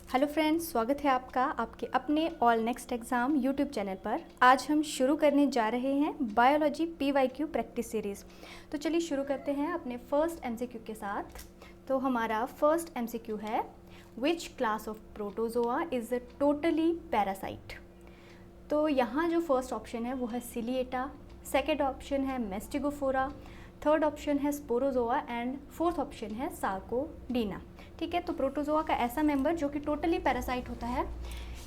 Hello friends, स्वागत है आपका आपके अपने all next exam YouTube channel पर। आज हम शुरू करने जा रहे हैं बायोलॉजी पीवाईक्यू प्रैक्टिस सीरीज़। तो चलिए शुरू करते हैं अपने फर्स्ट एमसीक्यू के साथ। तो हमारा फर्स्ट एमसीक्यू है, which class of protozoa is totally parasite. तो यहाँ जो फर्स्ट ऑप्शन है वो है सिलिएटा, सेकेंड ऑप्शन है मेस्टिगोफोरा, थर्ड ऑप्शन है स्पोरोजोआ एंड फोर्थ ऑप्शन है सार्कोडीना। ठीक है, तो प्रोटोजोआ का ऐसा मेंबर जो कि टोटली पैरासाइट होता है।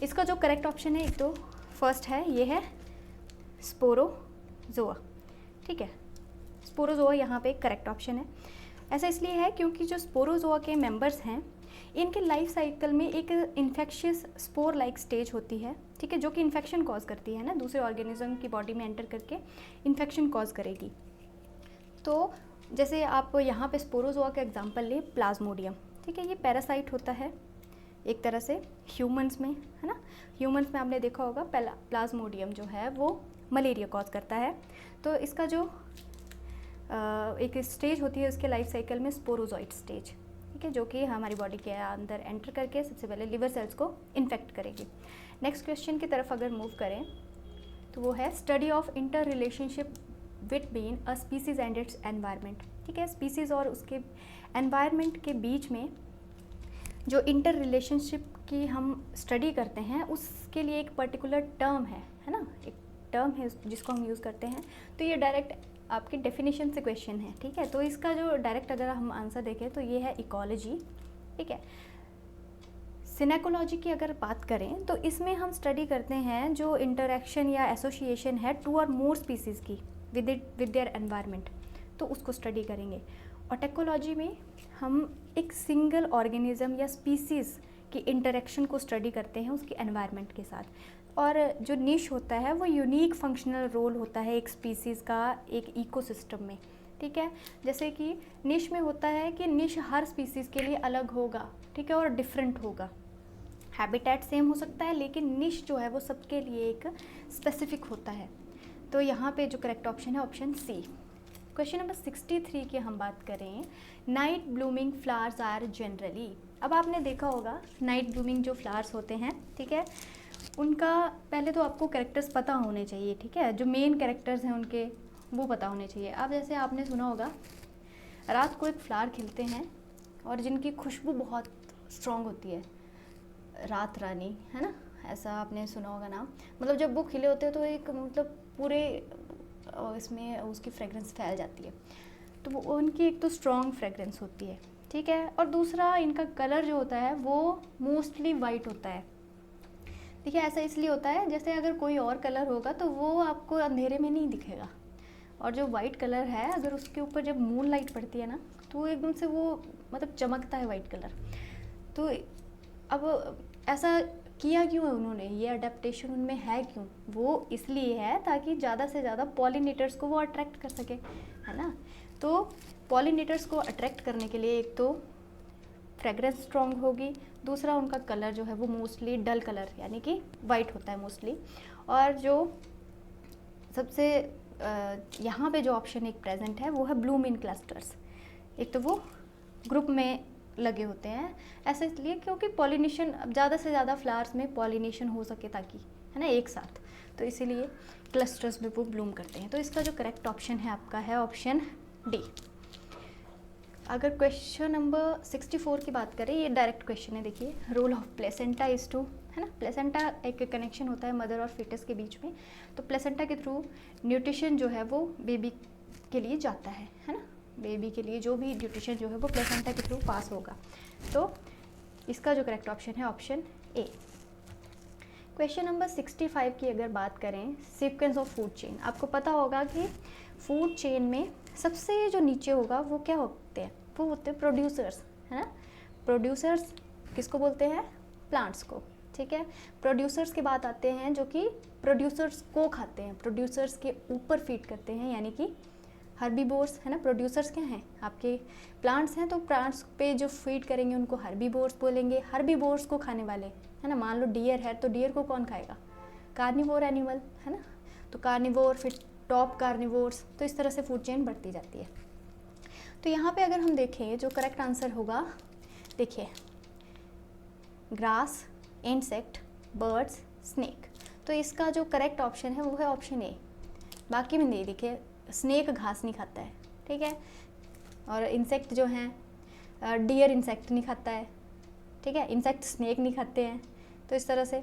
इसका जो करेक्ट ऑप्शन है, एक तो फर्स्ट है, ये है स्पोरोजोआ। ठीक है, स्पोरोजोआ यहाँ पे करेक्ट ऑप्शन है। ऐसा इसलिए है क्योंकि जो स्पोरोजोआ के मेंबर्स हैं, इनके लाइफ साइकिल में एक इन्फेक्शियस स्पोर लाइक स्टेज होती है। ठीक है, जो कि इन्फेक्शन कॉज करती है ना, दूसरे ऑर्गेनिज्म की बॉडी में एंटर करके इन्फेक्शन कॉज करेगी। तो जैसे आप यहाँ पे स्पोरोजोआ का एग्जांपल लें, प्लाज्मोडियम। ठीक है, ये पैरासाइट होता है एक तरह से ह्यूमंस में, है ना। ह्यूमंस में आपने देखा होगा प्लाज्मोडियम जो है वो मलेरिया कॉज करता है। तो इसका जो एक स्टेज होती है उसके लाइफ साइकिल में, स्पोरोजोइट स्टेज। ठीक है, जो कि हमारी बॉडी के अंदर एंटर करके सबसे पहले लिवर सेल्स को इन्फेक्ट करेगी। नेक्स्ट क्वेश्चन की तरफ अगर मूव करें तो वो है study of inter relationship between a species and it's environment. ठीक है, स्पीसीज और उसके एनवायरनमेंट के बीच में जो इंटर रिलेशनशिप की हम स्टडी करते हैं, उसके लिए एक पर्टिकुलर टर्म है ना, एक टर्म है जिसको हम यूज़ करते हैं। तो ये डायरेक्ट आपकी डेफिनेशन से क्वेश्चन है। ठीक है, तो इसका जो डायरेक्ट अगर हम आंसर देखें तो ये है इकोलॉजी। ठीक है, सिनेकोलॉजी की अगर बात करें तो इसमें हम स्टडी करते हैं जो इंटरेक्शन या एसोसिएशन है टू और मोर स्पीसीज़ की विद देयर एनवायरनमेंट, तो उसको स्टडी करेंगे। और टेकोलॉजी में हम एक सिंगल ऑर्गेनिज्म या स्पीसीज़ की इंटरेक्शन को स्टडी करते हैं उसके एनवायरनमेंट के साथ। और जो निश होता है वो यूनिक फंक्शनल रोल होता है एक स्पीसीज़ का एक इकोसिस्टम में। ठीक है, जैसे कि निश में होता है कि निश हर स्पीसीज़ के लिए अलग होगा। ठीक है, और डिफरेंट होगा। हैबिटेट सेम हो सकता है लेकिन निश जो है वो सबके लिए एक स्पेसिफिक होता है। तो यहाँ पे जो करेक्ट ऑप्शन है ऑप्शन सी। क्वेश्चन नंबर 63 की हम बात करें, night blooming flowers are generally. अब आपने देखा होगा नाइट ब्लूमिंग जो फ्लावर्स होते हैं, ठीक है, उनका पहले तो आपको कैरेक्टर्स पता होने चाहिए। ठीक है, जो मेन कैरेक्टर्स हैं उनके वो पता होने चाहिए। अब जैसे आपने सुना होगा रात को एक फ्लावर खिलते हैं और जिनकी खुशबू बहुत स्ट्रॉन्ग होती है, रात रानी, है ना, ऐसा आपने सुना होगा नाम। मतलब जब वो खिले होते हैं तो एक मतलब पूरे इसमें उसकी फ्रेगरेंस फैल जाती है। तो वो उनकी एक तो स्ट्रॉन्ग फ्रेगरेंस होती है। ठीक है, और दूसरा इनका कलर जो होता है वो मोस्टली वाइट होता है। देखिए, ऐसा इसलिए होता है जैसे अगर कोई और कलर होगा तो वो आपको अंधेरे में नहीं दिखेगा, और जो वाइट कलर है अगर उसके ऊपर जब मून लाइट पड़ती है ना तो एकदम से वो मतलब चमकता है वाइट कलर। तो अब ऐसा किया क्यों है उन्होंने, ये अडेप्टेशन उनमें है क्यों? वो इसलिए है ताकि ज़्यादा से ज़्यादा पॉलिनेटर्स को वो अट्रैक्ट कर सके, है ना। तो पॉलिनेटर्स को अट्रैक्ट करने के लिए एक तो फ्रेगरेंस स्ट्रॉन्ग होगी, दूसरा उनका कलर जो है वो मोस्टली डल कलर यानी कि वाइट होता है मोस्टली। और जो सबसे यहाँ पे जो ऑप्शन एक प्रेजेंट है वो है ब्लूम इन क्लस्टर्स। एक तो वो ग्रुप में लगे होते हैं, ऐसा इसलिए क्योंकि पॉलिनेशन ज़्यादा से ज़्यादा फ्लावर्स में पॉलिनेशन हो सके ताकि, है ना, एक साथ, तो इसीलिए क्लस्टर्स में वो ब्लूम करते हैं। तो इसका जो करेक्ट ऑप्शन है आपका है ऑप्शन डी। अगर क्वेश्चन नंबर 64 की बात करें, ये डायरेक्ट क्वेश्चन है। देखिए, role of placenta is to, है ना, प्लेसेंटा एक कनेक्शन होता है मदर और फीटस के बीच में। तो प्लेसेंटा के थ्रू न्यूट्रिशन जो है वो बेबी के लिए जाता है ना, बेबी के लिए जो भी न्यूट्रिशन जो है वो प्लेसेंटा के थ्रू पास होगा। तो इसका जो करेक्ट ऑप्शन है ऑप्शन ए। क्वेश्चन नंबर 65 की अगर बात करें, सीक्वेंस ऑफ फूड चेन। आपको पता होगा कि फूड चेन में सबसे जो नीचे होगा वो क्या होते हैं, वो होते हैं प्रोड्यूसर्स, है ना। प्रोड्यूसर्स किसको बोलते हैं? प्लांट्स को। ठीक है, प्रोड्यूसर्स के बाद आते हैं जो कि प्रोड्यूसर्स को खाते हैं, प्रोड्यूसर्स के ऊपर फीड करते हैं, यानी कि हर्बीवोर्स, है ना। प्रोड्यूसर्स क्या हैं? आपके प्लांट्स हैं, तो प्लांट्स पे जो फीड करेंगे उनको हर्बीवोर्स बोलेंगे। हर्बीवोर्स को खाने वाले, है ना, मान लो डियर है तो डियर को कौन खाएगा? कार्निवोर एनिमल, है ना। तो कार्निवोर, फिर टॉप कार्निवोर्स, तो इस तरह से फूड चेन बढ़ती जाती है। तो यहाँ पे अगर हम देखें जो करेक्ट आंसर होगा, देखिए ग्रास, इंसेक्ट, बर्ड्स, स्नेक। तो इसका जो करेक्ट ऑप्शन है वो है ऑप्शन ए। बाकी में नहीं लिखे, स्नेक घास नहीं खाता है, ठीक है, और इंसेक्ट जो हैं डियर इंसेक्ट नहीं खाता है, ठीक है, इंसेक्ट स्नेक नहीं खाते हैं। तो इस तरह से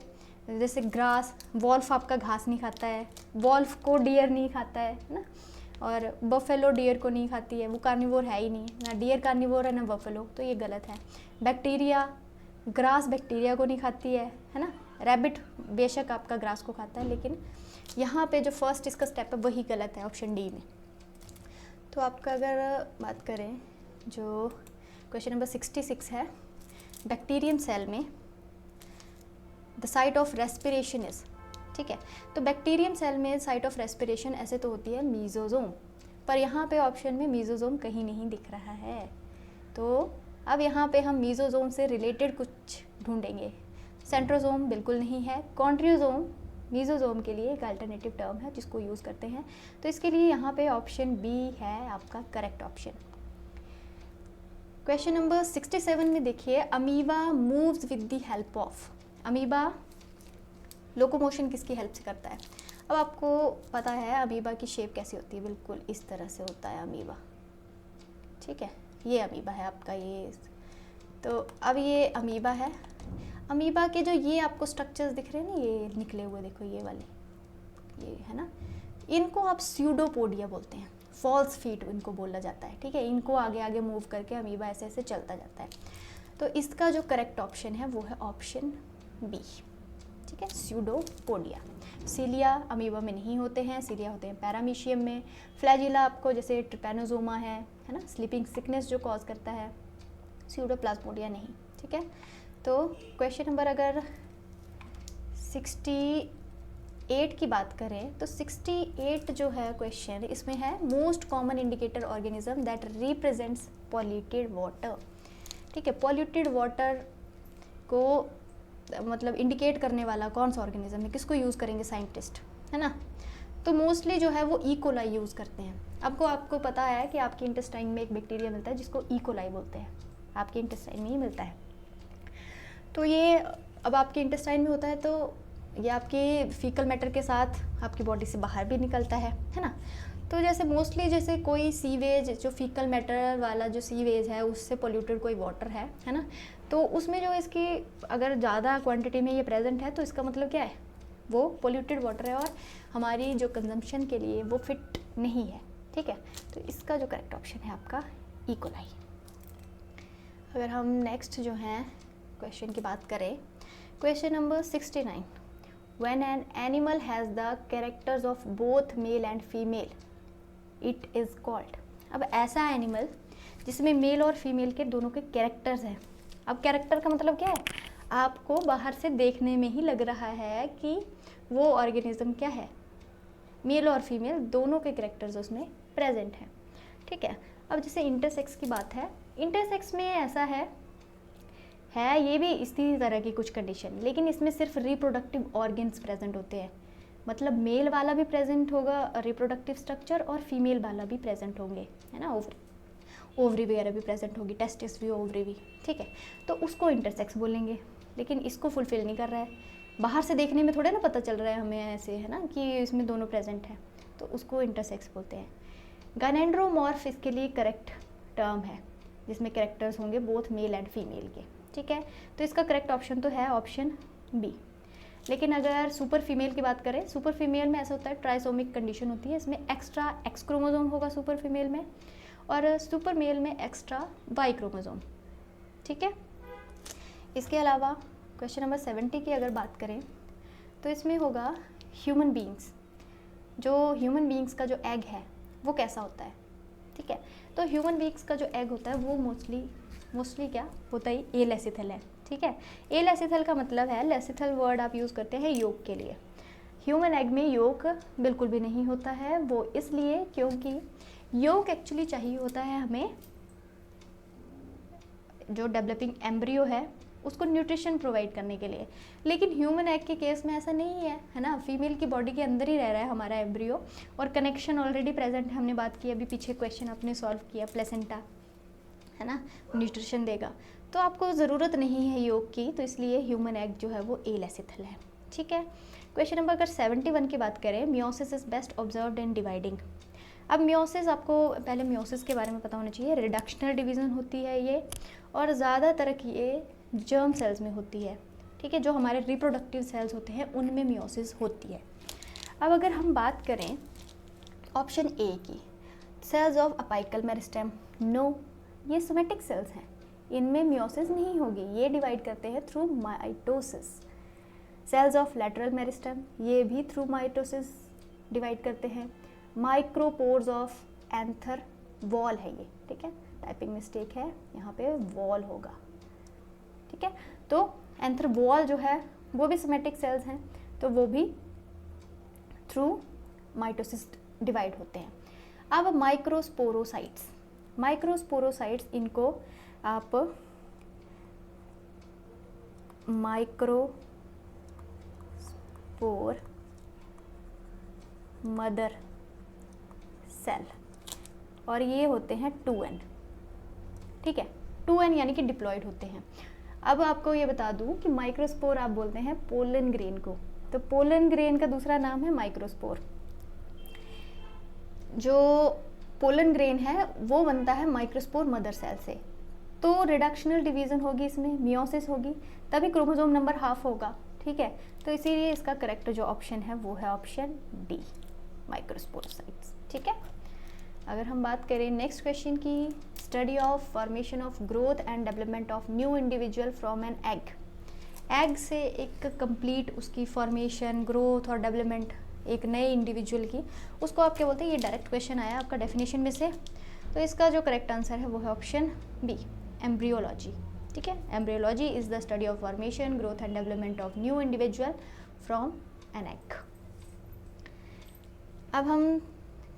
जैसे ग्रास, वॉल्फ आपका घास नहीं खाता है, वॉल्फ को डियर नहीं खाता है ना, और बफेलो डियर को नहीं खाती है, वो कार्निवोर है ही नहीं, ना डियर कार्निवोर है ना बफेलो, तो ये गलत है। बैक्टीरिया, ग्रास बैक्टीरिया को नहीं खाती है ना। रैबिट बेशक आपका ग्रास को खाता है, लेकिन यहाँ पे जो फर्स्ट इसका स्टेप है वही गलत है ऑप्शन डी में। तो आपका अगर बात करें जो क्वेश्चन नंबर 66 है, बैक्टीरियम सेल में the site of respiration is, ठीक है, तो बैक्टीरियम सेल में साइट ऑफ रेस्पिरेशन ऐसे तो होती है मीजोजोम, पर यहाँ पे ऑप्शन में मीजोजोम कहीं नहीं दिख रहा है। तो अब यहाँ पे हम मीजोजोम से रिलेटेड कुछ ढूंढेंगे। सेंट्रोजोम बिल्कुल नहीं है, कॉन्ट्रियोजोम मीजोजोम के लिए एक अल्टरनेटिव टर्म है जिसको यूज़ करते हैं, तो इसके लिए यहाँ पे ऑप्शन बी है आपका करेक्ट ऑप्शन। क्वेश्चन नंबर 67 में देखिए, amoeba moves with the help of, amoeba locomotion किसकी हेल्प से करता है। अब आपको पता है अमीबा की शेप कैसी होती है, बिल्कुल इस तरह से होता है अमीबा, ठीक है, ये अमीबा है आपका ये। तो अब ये अमीबा है, अमीबा के जो ये आपको स्ट्रक्चर्स दिख रहे हैं ना, ये निकले हुए देखो ये वाले, ये है ना, इनको आप स्यूडोपोडिया बोलते हैं, फॉल्स फीट इनको बोला जाता है, ठीक है, इनको आगे आगे मूव करके अमीबा ऐसे ऐसे चलता जाता है। तो इसका जो करेक्ट ऑप्शन है वो है ऑप्शन बी, ठीक है, स्यूडोपोडिया। सीलिया अमीबा में नहीं होते हैं, सीलिया होते हैं पैरामीशियम में। फ्लैजिला आपको जैसे ट्रिपैनोजोमा है ना, स्लीपिंग सिकनेस जो कॉज करता है, स्यूडोप्लाज्मोडिया नहीं, ठीक है। तो क्वेश्चन नंबर अगर 68 की बात करें तो 68 जो है क्वेश्चन, इसमें है most common indicator organism that represents polluted water, ठीक है, पॉल्यूटेड वाटर को मतलब इंडिकेट करने वाला कौन सा ऑर्गेनिज्म है, किसको यूज़ करेंगे साइंटिस्ट, है ना। तो मोस्टली जो है वो इकोलाई यूज़ करते हैं। आपको पता है कि आपके इंटेस्टाइन में एक बैक्टीरिया मिलता है जिसको इकोलाई बोलते हैं, आपके इंटेस्टाइन में ही मिलता है। तो ये अब आपके इंटेस्टाइन में होता है तो ये आपके फीकल मैटर के साथ आपकी बॉडी से बाहर भी निकलता है ना। तो जैसे मोस्टली जैसे कोई सीवेज जो फीकल मैटर वाला जो सीवेज है उससे पोल्यूटेड कोई वाटर है ना, तो उसमें जो इसकी अगर ज़्यादा क्वांटिटी में ये प्रेजेंट है तो इसका मतलब क्या है, वो पोल्यूटेड वाटर है और हमारी जो कंजम्पशन के लिए वो फिट नहीं है, ठीक है। तो इसका जो करेक्ट ऑप्शन है आपका इकोलाई। अगर हम नेक्स्ट जो है क्वेश्चन की बात करें, question number 69, when an animal has the characters of both male and female it is called. अब ऐसा एनिमल जिसमें मेल और फीमेल के दोनों के कैरेक्टर्स हैं। अब कैरेक्टर का मतलब क्या है, आपको बाहर से देखने में ही लग रहा है कि वो ऑर्गेनिज्म क्या है, मेल और फीमेल दोनों के कैरेक्टर्स उसमें प्रेजेंट हैं, ठीक है। अब जैसे इंटरसेक्स की बात है, इंटरसेक्स में ऐसा है ये भी इसी तरह की कुछ कंडीशन, लेकिन इसमें सिर्फ रिप्रोडक्टिव ऑर्गन्स प्रेजेंट होते हैं, मतलब मेल वाला भी प्रेजेंट होगा रिप्रोडक्टिव स्ट्रक्चर और फीमेल वाला भी प्रेजेंट होंगे, है ना, ओवरी वगैरह भी प्रेजेंट होगी, टेस्टिस भी ओवरी भी, ठीक है। तो उसको इंटरसेक्स बोलेंगे, लेकिन इसको फुलफिल नहीं कर रहा है, बाहर से देखने में थोड़ा ना पता चल रहा है हमें ऐसे, है ना, कि इसमें दोनों प्रेजेंट हैं, तो उसको इंटरसेक्स बोलते हैं। गैनेंड्रोमॉर्फ इसके लिए करेक्ट टर्म है जिसमें कैरेक्टर्स होंगे बोथ मेल एंड फीमेल के, ठीक है। तो इसका करेक्ट ऑप्शन तो है ऑप्शन बी। लेकिन अगर सुपर फीमेल की बात करें, सुपर फीमेल में ऐसा होता है ट्राइसोमिक कंडीशन होती है, इसमें एक्स्ट्रा एक्स क्रोमोसोम होगा सुपर फीमेल में और सुपर मेल में एक्स्ट्रा वाई क्रोमोसोम, ठीक है। इसके अलावा क्वेश्चन नंबर 70 की अगर बात करें तो इसमें होगा ह्यूमन बींग्स, जो ह्यूमन बींग्स का जो एग है वो कैसा होता है, ठीक है। तो ह्यूमन बींग्स का जो एग होता है वो मोस्टली क्या होता है, ए लेसिथल है, ठीक है। ए लेसिथल का मतलब है, लेसिथल वर्ड आप यूज़ करते हैं योक के लिए। ह्यूमन एग में योक बिल्कुल भी नहीं होता है, वो इसलिए क्योंकि योक एक्चुअली चाहिए होता है हमें जो डेवलपिंग एम्ब्रियो है उसको न्यूट्रिशन प्रोवाइड करने के लिए, लेकिन ह्यूमन एग के केस में ऐसा नहीं है ना, फीमेल की बॉडी के अंदर ही रह रहा है हमारा एम्ब्रियो और कनेक्शन ऑलरेडी प्रेजेंट है, हमने बात की अभी पीछे क्वेश्चन आपने सॉल्व किया, प्लेसेंटा है ना न्यूट्रिशन देगा। तो आपको ज़रूरत नहीं है योग की, तो इसलिए ह्यूमन एग जो है वो एलेसिथल है। ठीक है। क्वेश्चन नंबर अगर 71 की बात करें, meiosis is best observed in dividing. अब मियोसिस, आपको पहले मियोसिस के बारे में पता होना चाहिए। रिडक्शनल डिवीज़न होती है ये, और ज़्यादातर ये जर्म सेल्स में होती है। ठीक है, जो हमारे रिप्रोडक्टिव सेल्स होते हैं उनमें मियोसिस होती है। अब अगर हम बात करें ऑप्शन ए की, cells of apical meristem, no, ये सोमेटिक सेल्स हैं, इनमें मियोसिस नहीं होगी, ये डिवाइड करते हैं through mitosis. Cells of lateral meristem, ये भी थ्रू माइटोसिस डिवाइड करते हैं। माइक्रोपोर्स ऑफ एंथर वॉल है ये। ठीक है, टाइपिंग मिस्टेक है, यहाँ पे वॉल होगा। ठीक है, तो एंथर वॉल जो है वो भी सोमेटिक सेल्स हैं, तो वो भी थ्रू माइटोसिस डिवाइड होते हैं। अब माइक्रोस्पोरोसाइट्स, माइक्रोस्पोरोसाइट्स इनको आप माइक्रोस्पोर मदर सेल, और ये होते हैं 2n। ठीक है, 2n यानी कि डिप्लॉयड होते हैं। अब आपको ये बता दूं कि माइक्रोस्पोर आप बोलते हैं पोलन ग्रेन को, तो पोलन ग्रेन का दूसरा नाम है माइक्रोस्पोर। जो पोलन ग्रेन है वो बनता है माइक्रोस्पोर मदर सेल से, तो रिडक्शनल डिवीज़न होगी, इसमें मियोसिस होगी, तभी क्रोमोसोम नंबर हाफ होगा। ठीक है, तो इसीलिए इसका करेक्ट जो ऑप्शन है वो है ऑप्शन डी, माइक्रोस्पोरोसाइट्स। ठीक है, अगर हम बात करें नेक्स्ट क्वेश्चन की, study of formation of growth and development of new individual from an egg. Egg से एक कंप्लीट उसकी फॉर्मेशन, ग्रोथ और डेवलपमेंट एक नए इंडिविजुअल की, उसको आप क्या बोलते हैं, ये डायरेक्ट क्वेश्चन आया आपका डेफिनेशन में से, तो इसका जो करेक्ट आंसर है वो है ऑप्शन बी, एम्ब्रियोलॉजी। ठीक है, embryology is the study of formation, growth and development of new individual from an egg. अब हम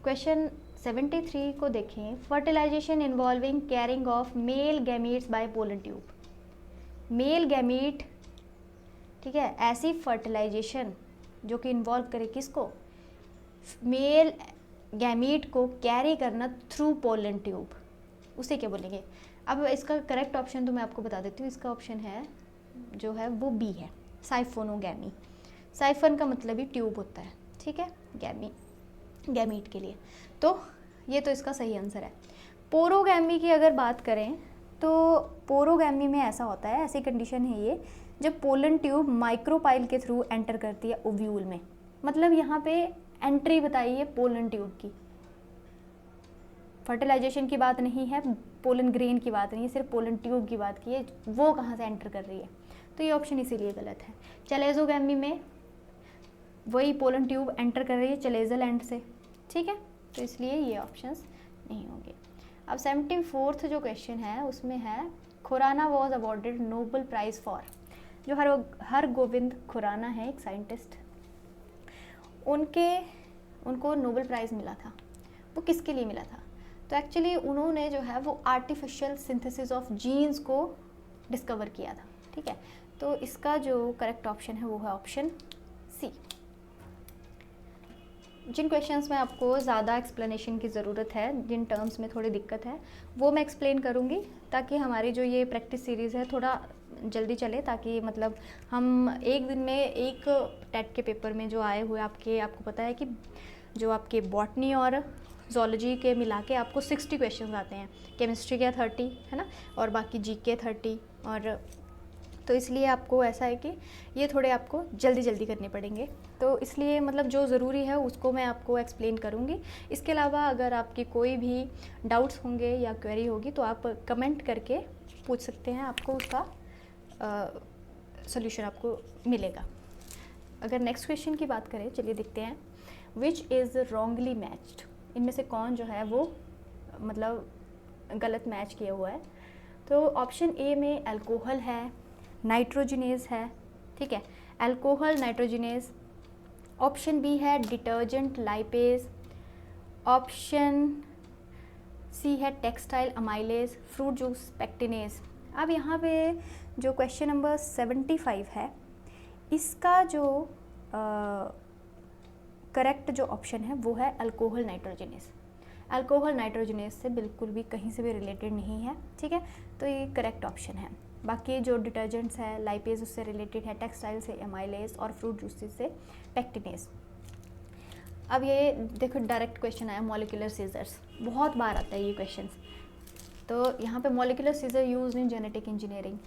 क्वेश्चन 73 को देखें, fertilization involving carrying of male gametes by pollen tube. Male gamete, ठीक है, ऐसी फर्टिलाइजेशन जो कि इन्वॉल्व करे किसको, मेल गैमीट को कैरी करना थ्रू पोलन ट्यूब, उसे क्या बोलेंगे। अब इसका करेक्ट ऑप्शन तो मैं आपको बता देती हूँ, इसका ऑप्शन है जो है वो बी है, साइफोनोगैमी। साइफन का मतलब ही ट्यूब होता है। ठीक है, गैमीट के लिए, तो ये तो इसका सही आंसर है। पोरोगैमी की अगर बात करें तो पोरोगैमी में ऐसा होता है, ऐसी कंडीशन है ये, जब पोलन ट्यूब माइक्रोपाइल के थ्रू एंटर करती है ओव्यूल में, मतलब यहाँ पे एंट्री बताई है पोलन ट्यूब की, फर्टिलाइजेशन की बात नहीं है, पोलन ग्रेन की बात नहीं है, सिर्फ पोलन ट्यूब की बात की है, वो कहाँ से एंटर कर रही है, तो ये ऑप्शन इसीलिए गलत है। चलेजोगैमी में वही पोलन ट्यूब एंटर कर रही है चलेजल एंड से। ठीक है, तो इसलिए ये ऑप्शंस नहीं होंगे। अब 74th जो क्वेश्चन है उसमें है, Khurana was awarded Nobel prize for. जो हर गोविंद खुराना है एक साइंटिस्ट, उनको नोबेल प्राइज़ मिला था, वो किसके लिए मिला था, तो एक्चुअली उन्होंने जो है वो आर्टिफिशियल सिंथेसिस ऑफ जीन्स को डिस्कवर किया था। ठीक है, तो इसका जो करेक्ट ऑप्शन है वो है ऑप्शन सी। जिन क्वेश्चंस में आपको ज़्यादा एक्सप्लेनेशन की ज़रूरत है, जिन टर्म्स में थोड़ी दिक्कत है, वो मैं एक्सप्लेन करूँगी, ताकि हमारी जो ये प्रैक्टिस सीरीज़ है थोड़ा जल्दी चले, ताकि मतलब हम एक दिन में एक टेट के पेपर में जो आए हुए आपको पता है कि जो आपके बॉटनी और ज़ूलॉजी के मिला के आपको 60 क्वेश्चन आते हैं, केमिस्ट्री के 30 है ना, और बाकी जीके 30, और तो इसलिए आपको ऐसा है कि ये थोड़े आपको जल्दी करने पड़ेंगे, तो इसलिए मतलब जो ज़रूरी है उसको मैं आपको एक्सप्लेन करूँगी। इसके अलावा अगर आपकी कोई भी डाउट्स होंगे या क्वेरी होगी तो आप कमेंट करके पूछ सकते हैं, आपको उसका सॉल्यूशन आपको मिलेगा। अगर नेक्स्ट क्वेश्चन की बात करें, चलिए देखते हैं, विच इज़ रॉन्गली मैच्ड, इनमें से कौन जो है वो मतलब गलत मैच किया हुआ है। तो ऑप्शन ए में अल्कोहल है, नाइट्रोजिनेज है, ठीक है, अल्कोहल नाइट्रोजिनेज। ऑप्शन बी है डिटर्जेंट लाइपेज, ऑप्शन सी है textile amylase, fruit juice pectinase. अब यहाँ पे जो क्वेश्चन नंबर 75 है, इसका जो करेक्ट जो ऑप्शन है वो है अल्कोहल नाइट्रोजिनेज। अल्कोहल नाइट्रोजिनेज से बिल्कुल भी कहीं से भी रिलेटेड नहीं है, ठीक है, तो ये करेक्ट ऑप्शन है। बाकी जो डिटर्जेंट्स है लाइपेज उससे रिलेटेड है, टेक्सटाइल से एमाइलेज और फ्रूट जूसेस से पेक्टिनेज। अब ये देखो डायरेक्ट क्वेश्चन आया मॉलिक्यूलर सीजर्स, बहुत बार आता है ये क्वेश्चन। तो यहाँ पे molecular scissor use in genetic engineering.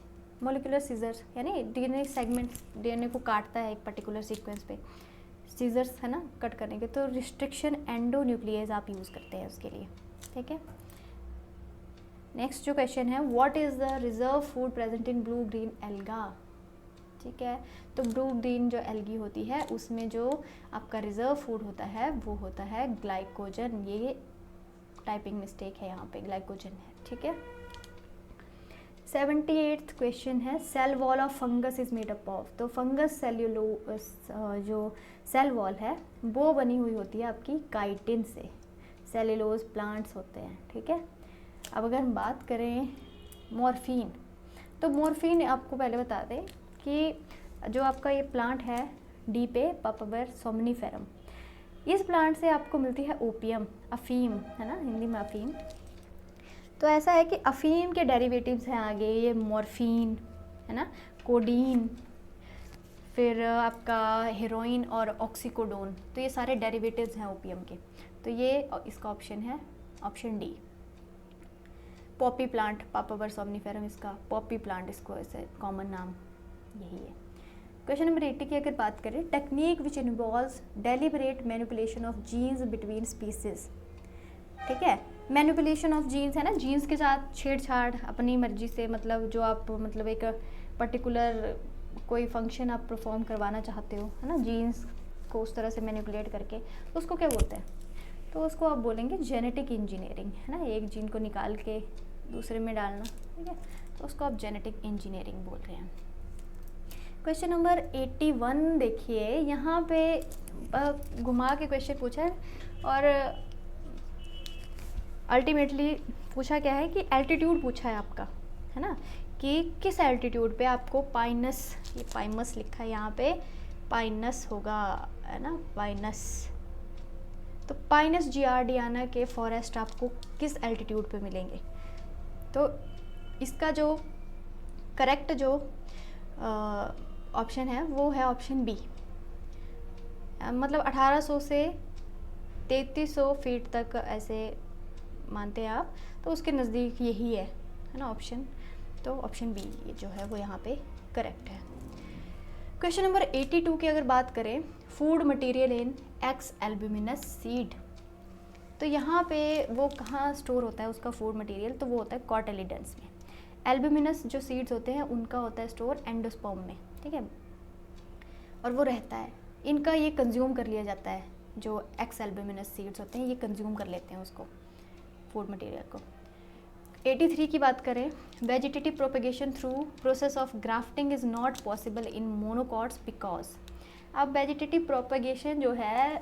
Molecular scissors यानी डीएनए सेगमेंट, डीएनए को काटता है एक पर्टिकुलर सीक्वेंस पे, सीजर्स है ना कट करने के, तो रिस्ट्रिक्शन एंडोन्यूक्लियस आप यूज़ करते हैं उसके लिए, ठीक है। नेक्स्ट जो क्वेश्चन है, what is the reserve food present in blue green alga, ठीक है। तो ब्लू ग्रीन जो एल्गी होती है उसमें जो आपका रिजर्व फूड होता है वो होता है ग्लाइकोजन। ये टाइपिंग मिस्टेक है, यहाँ पे ग्लाइकोजन है, ठीक है। 78th क्वेश्चन है, cell wall of fungus is made up of. तो फंगस सेल्यूलो जो सेल वॉल है वो बनी हुई होती है आपकी काइटिन से, सेल्यूलोज प्लांट्स होते हैं, ठीक है। अब अगर हम बात करें मॉर्फिन, तो मॉर्फिन आपको पहले बता दें कि जो आपका ये प्लांट है डीपे पापावर सोमनीफेरम, इस प्लांट से आपको मिलती है ओपियम, अफीम है ना, हिंदी में अफीम। तो ऐसा है कि अफीम के डेरिवेटिव्स हैं आगे ये मॉर्फिन है ना, कोडीन, फिर आपका हेरोइन और ऑक्सीकोडोन, तो ये सारे डेरिवेटिव्स हैं ओपियम के। तो ये इसका ऑप्शन है option D. Poppy plant, papaver somniferum इसका पॉपी प्लांट, इसको ऐसे कॉमन नाम यही है। क्वेश्चन नंबर 80 की अगर बात करें, technique which involves deliberate manipulation of genes between species, ठीक है। मैनिपुलेशन ऑफ जीन्स है ना, जीन्स के साथ छेड़छाड़ अपनी मर्जी से, मतलब जो आप मतलब एक पर्टिकुलर कोई फंक्शन आप परफॉर्म करवाना चाहते हो है ना, जीन्स को उस तरह से मैनिपुलेट करके, तो उसको क्या बोलते हैं, तो उसको आप बोलेंगे जेनेटिक इंजीनियरिंग है ना, एक जीन को निकाल के दूसरे में डालना, ठीक है, तो उसको आप जेनेटिक इंजीनियरिंग बोल रहे हैं। क्वेश्चन नंबर 81 देखिए, यहाँ पे घुमा के क्वेश्चन पूछा है और अल्टीमेटली पूछा क्या है कि एल्टीट्यूड पूछा है आपका, है ना, कि किस एल्टीट्यूड पे आपको पाइनस, ये पाइमस लिखा है यहाँ पे, पाइनस होगा है ना, पाइनस। तो पाइनस जियार्डियाना के फॉरेस्ट आपको किस एल्टीट्यूड पे मिलेंगे, तो इसका जो करेक्ट जो ऑप्शन है वो है ऑप्शन बी, मतलब 1800 से 3300 फीट तक ऐसे मानते हैं आप, तो उसके नज़दीक यही है ना ऑप्शन, तो ऑप्शन बी जो है वो यहाँ पे करेक्ट है। क्वेश्चन नंबर 82 की अगर बात करें, food material in x albuminous seed, तो यहाँ पे वो कहाँ स्टोर होता है उसका फूड मटेरियल, तो वो होता है कॉटिलिडन्स में। एल्ब्यूमिनस जो सीड्स होते हैं उनका होता है स्टोर एंडोस्पर्म में, ठीक है, और वो रहता है, इनका ये कंज्यूम कर लिया जाता है, जो एक्स एल्ब्यूमिनस सीड्स होते हैं ये कंज्यूम कर लेते हैं उसको, फूड मटेरियल को। 83 की बात करें, vegetative propagation through process of grafting is not possible in monocots because. अब वेजिटेटिव प्रोपेगेशन जो है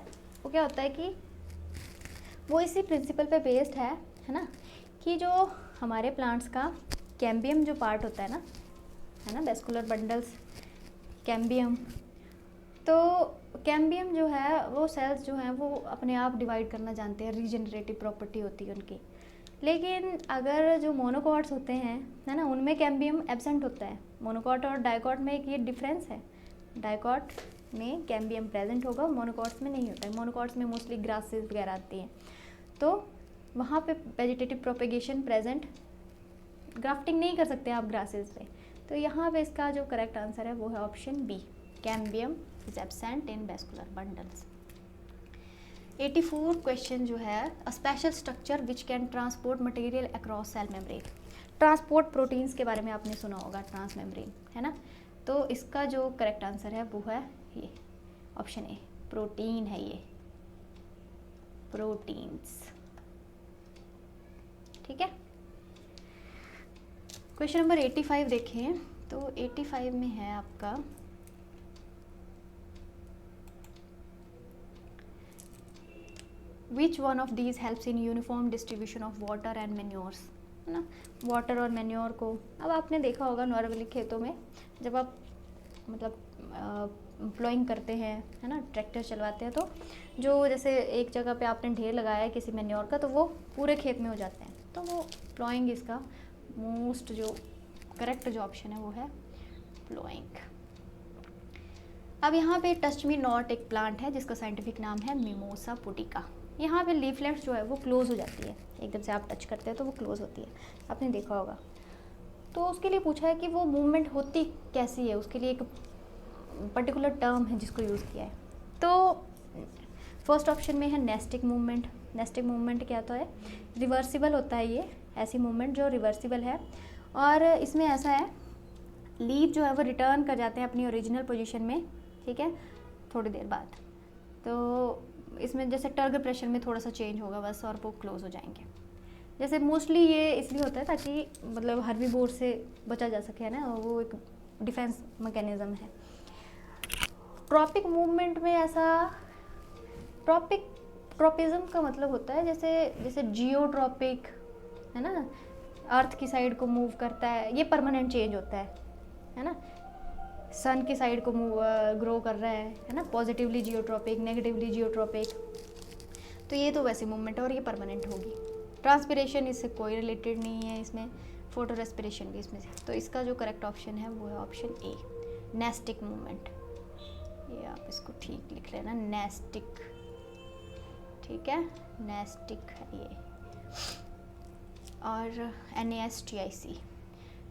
वो क्या होता है कि वो इसी प्रिंसिपल पे बेस्ड है ना, कि जो हमारे प्लांट्स का कैम्बियम जो पार्ट होता है ना, वेस्कुलर बंडल्स कैम्बियम, तो कैम्बियम जो है वो सेल्स जो हैं वो अपने आप डिवाइड करना जानते हैं, रीजनरेटिव प्रॉपर्टी होती है उनकी। लेकिन अगर जो मोनोकॉट्स होते हैं है ना, उनमें कैम्बियम एब्सेंट होता है। मोनोकॉट और डाइकॉट में एक ये डिफरेंस है, डाइकॉट में कैम्बियम प्रेजेंट होगा, मोनोकॉट्स में नहीं होता है। मोनोकॉट्स में मोस्टली ग्रासेस वगैरह आती हैं, तो वहाँ पे वेजिटेटिव प्रोपेगेशन प्रेजेंट, ग्राफ्टिंग नहीं कर सकते आप ग्रासेस पे। तो यहाँ पे इसका जो करेक्ट आंसर है वो है option B, cambium is absent in vascular bundles. 84 question जो है, a special structure which can transport material across cell membrane. Transport proteins के बारे में आपने सुना होगा, ट्रांस मेम्ब्रेन है ना, तो इसका जो करेक्ट आंसर है वो है ये ऑप्शन ए, प्रोटीन है ये, प्रोटीन्स, ठीक है। क्वेश्चन नंबर 85 देखें, तो 85 में है आपका which one of these helps in uniform distribution of water and manures, है ना, वाटर और मैन्योर को। अब आपने देखा होगा नॉर्मली खेतों में जब आप मतलब प्लॉइंग करते हैं है ना, ट्रैक्टर चलवाते हैं, तो जो जैसे एक जगह पे आपने ढेर लगाया है किसी मैन्योर का, तो वो पूरे खेत में हो जाते हैं, तो वो प्लॉइंग इसका मोस्ट जो करेक्ट जो ऑप्शन है वो है फ्लोइंग। अब यहाँ पे टच मी नॉट एक प्लांट है जिसका साइंटिफिक नाम है मिमोसा पुटिका। यहाँ पे लीफलेट्स जो है वो क्लोज हो जाती है, एकदम से आप टच करते हैं तो वो क्लोज होती है, आपने देखा होगा। तो उसके लिए पूछा है कि वो मूवमेंट होती कैसी है, उसके लिए एक पर्टिकुलर टर्म है जिसको यूज़ किया है। तो फर्स्ट ऑप्शन में है नेस्टिक मूवमेंट। नेस्टिक मूवमेंट क्या होता है, रिवर्सिबल होता है ये, ऐसी मूवमेंट जो रिवर्सिबल है। और इसमें ऐसा है, लीफ जो है वो रिटर्न कर जाते हैं अपनी ओरिजिनल पोजीशन में, ठीक है, थोड़ी देर बाद। तो इसमें जैसे टर्गर प्रेशर में थोड़ा सा चेंज होगा बस, और वो क्लोज हो जाएंगे। जैसे मोस्टली ये इसलिए होता है ताकि मतलब हर्बीवोर से बचा जा सके, है ना, वो एक डिफेंस मैकेनिज्म है। ट्रॉपिक मूवमेंट में ऐसा, ट्रॉपिज्म का मतलब होता है जैसे जियोट्रॉपिक, है ना, अर्थ की साइड को मूव करता है, ये परमानेंट चेंज होता है ना। सन की साइड को ग्रो कर रहा है ना, पॉजिटिवली जियोट्रॉपिक, नेगेटिवली जियोट्रॉपिक। तो ये तो वैसी मूवमेंट है और ये परमानेंट होगी। ट्रांसपिरेशन इससे कोई रिलेटेड नहीं है इसमें, फोटो रेस्पिरेशन भी इसमें से। तो इसका जो करेक्ट ऑप्शन है वो है ऑप्शन ए, नेस्टिक मूवमेंट। ये आप इसको ठीक लिख लेना, नेस्टिक, ठीक है, नेस्टिक है ये, और NASTIC।